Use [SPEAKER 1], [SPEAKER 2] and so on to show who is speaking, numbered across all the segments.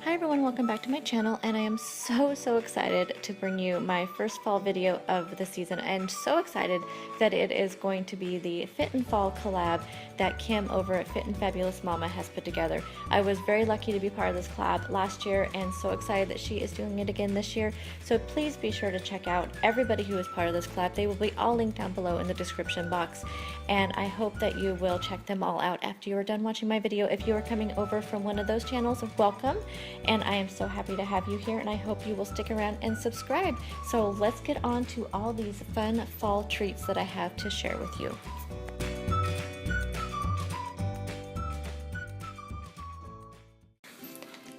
[SPEAKER 1] Hi everyone, welcome back to my channel, and I am so excited to bring you my first fall video of the season. I'm so excited that it is going to be the Fit and Fall collab that Kim over at Fit and Fabulous Mama has put together. I was very lucky to be part of this collab last year and so excited that she is doing it again this year. So please be sure to check out everybody who is part of this collab. They will be all linked down below in the description box, and I hope that you will check them all out after you are done watching my video. If you are coming over from one of those channels, welcome. And I am so happy to have you here, and I hope you will stick around and subscribe. So let's get on to all these fun fall treats that I have to share with you.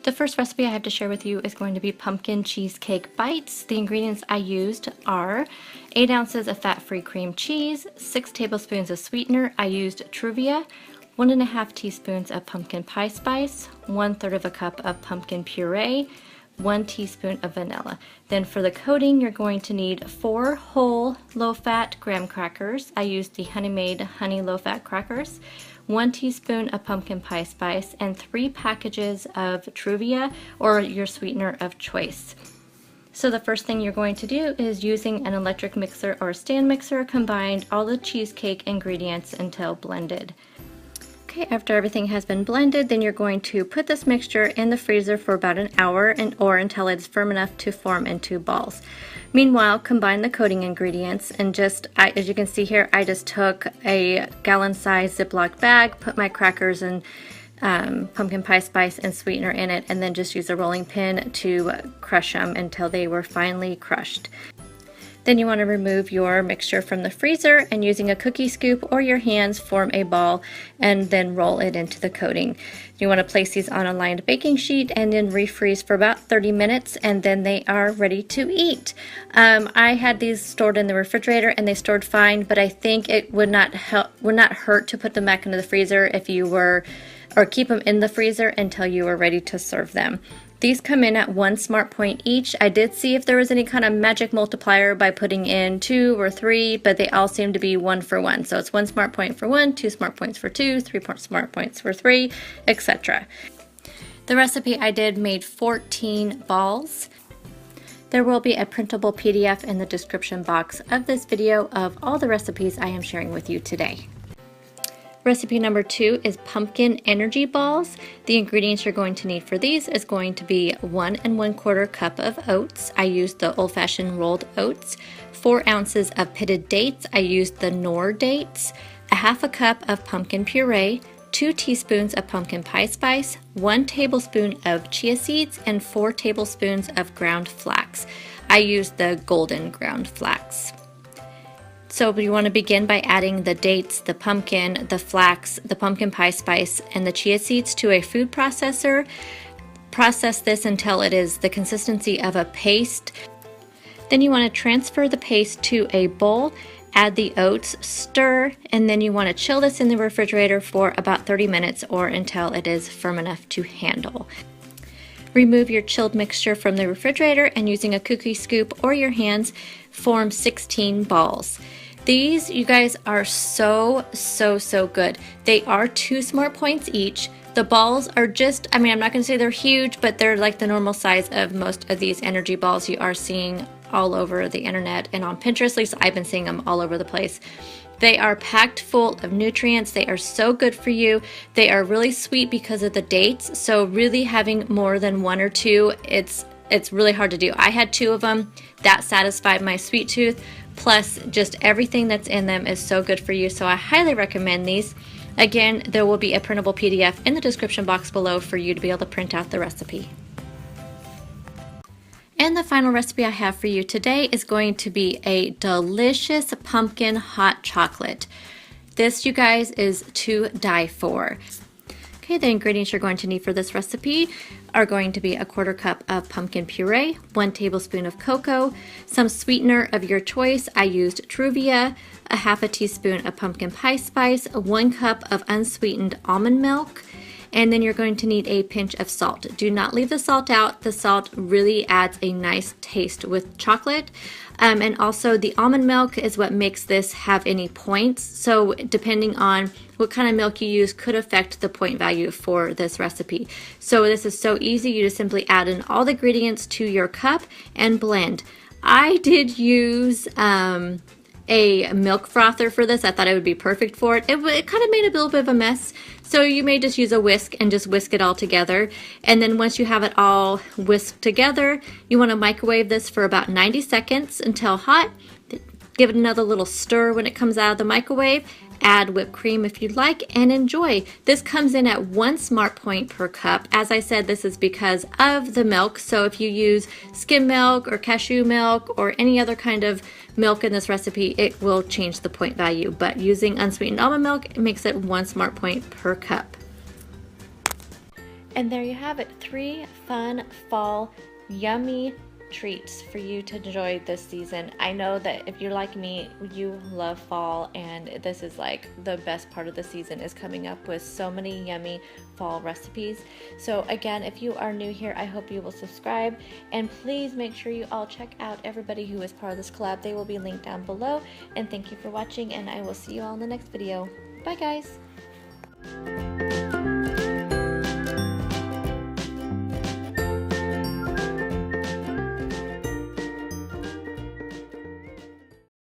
[SPEAKER 1] The first recipe I have to share with you is going to be pumpkin cheesecake bites. The ingredients I used are 8 ounces of fat-free cream cheese, 6 tablespoons of sweetener. I used Truvia, 1.5 teaspoons of pumpkin pie spice, 1/3 of a cup of pumpkin puree, 1 teaspoon of vanilla. Then for the coating, you're going to need 4 whole low-fat graham crackers. I used the Honey Made honey low-fat crackers, 1 teaspoon of pumpkin pie spice, and 3 packages of Truvia or your sweetener of choice. So the first thing you're going to do is, using an electric mixer or stand mixer, combine all the cheesecake ingredients until blended. Okay, after everything has been blended, then you're going to put this mixture in the freezer for about an hour or until it's firm enough to form into balls. Meanwhile, combine the coating ingredients, and as you can see here, I just took a gallon-sized Ziploc bag, put my crackers and pumpkin pie spice and sweetener in it, and then just use a rolling pin to crush them until they were finely crushed. Then you want to remove your mixture from the freezer, and using a cookie scoop or your hands, form a ball and then roll it into the coating. You want to place these on a lined baking sheet and then refreeze for about 30 minutes, and then they are ready to eat. I had these stored in the refrigerator and they stored fine, but I think it would not hurt to put them back into the freezer if you were, or keep them in the freezer until you were ready to serve them. These come in at 1 smart point each. I did see if there was any kind of magic multiplier by putting in 2 or 3, but they all seem to be 1 for 1. So it's 1 smart point for 1, 2 smart points for 2, 3 smart points for 3, etc. The recipe I did made 14 balls. There will be a printable PDF in the description box of this video of all the recipes I am sharing with you today. Recipe number 2 is pumpkin energy balls. The ingredients you're going to need for these is going to be 1 1/4 cup of oats. I used the old-fashioned rolled oats. 4 ounces of pitted dates. I used the Knorr dates. 1/2 cup of pumpkin puree. 2 teaspoons of pumpkin pie spice. 1 tablespoon of chia seeds, and 4 tablespoons of ground flax. I used the golden ground flax. So you want to begin by adding the dates, the pumpkin, the flax, the pumpkin pie spice, and the chia seeds to a food processor. Process this until it is the consistency of a paste. Then you want to transfer the paste to a bowl, add the oats, stir, and then you want to chill this in the refrigerator for about 30 minutes or until it is firm enough to handle. Remove your chilled mixture from the refrigerator, and using a cookie scoop or your hands, form 16 balls. These, you guys, are so good. They are 2 smart points each. The balls are just, I mean, I'm not going to say they're huge, but they're like the normal size of most of these energy balls you are seeing all over the internet and on Pinterest. At least I've been seeing them all over the place. They are packed full of nutrients. They are so good for you. They are really sweet because of the dates. So really having more than 1 or 2, it's really hard to do. I had 2 of them. That satisfied my sweet tooth. Plus, just everything that's in them is so good for you. So I highly recommend these. Again, there will be a printable PDF in the description box below for you to be able to print out the recipe. And the final recipe I have for you today is going to be a delicious pumpkin hot chocolate. This, you guys, is to die for. Okay, the ingredients you're going to need for this recipe are going to be 1/4 cup of pumpkin puree, 1 tablespoon of cocoa, some sweetener of your choice. I used Truvia, 1/2 teaspoon of pumpkin pie spice, 1 cup of unsweetened almond milk, and then you're going to need a pinch of salt. Do not leave the salt out. The salt really adds a nice taste with chocolate. And also the almond milk is what makes this have any points. So depending on what kind of milk you use could affect the point value for this recipe. So this is so easy. You just simply add in all the ingredients to your cup and blend. I did use a milk frother for this. I thought it would be perfect for it. It kind of made a little bit of a mess. So you may just use a whisk and just whisk it all together. And then once you have it all whisked together, you want to microwave this for about 90 seconds until hot. Give it another little stir when it comes out of the microwave. Add whipped cream if you'd like, and enjoy. This comes in at 1 smart point per cup. As I said, this is because of the milk. So if you use skim milk or cashew milk or any other kind of milk in this recipe, it will change the point value. But using unsweetened almond milk, it makes it 1 smart point per cup. And there you have it, 3 fun fall yummy treats for you to enjoy this season. I know that if you're like me, you love fall, and this is like the best part of the season is coming up with so many yummy fall recipes. So again, if you are new here, I hope you will subscribe, and please make sure you all check out everybody who is part of this collab. They will be linked down below, and thank you for watching, and I will see you all in the next video. Bye guys.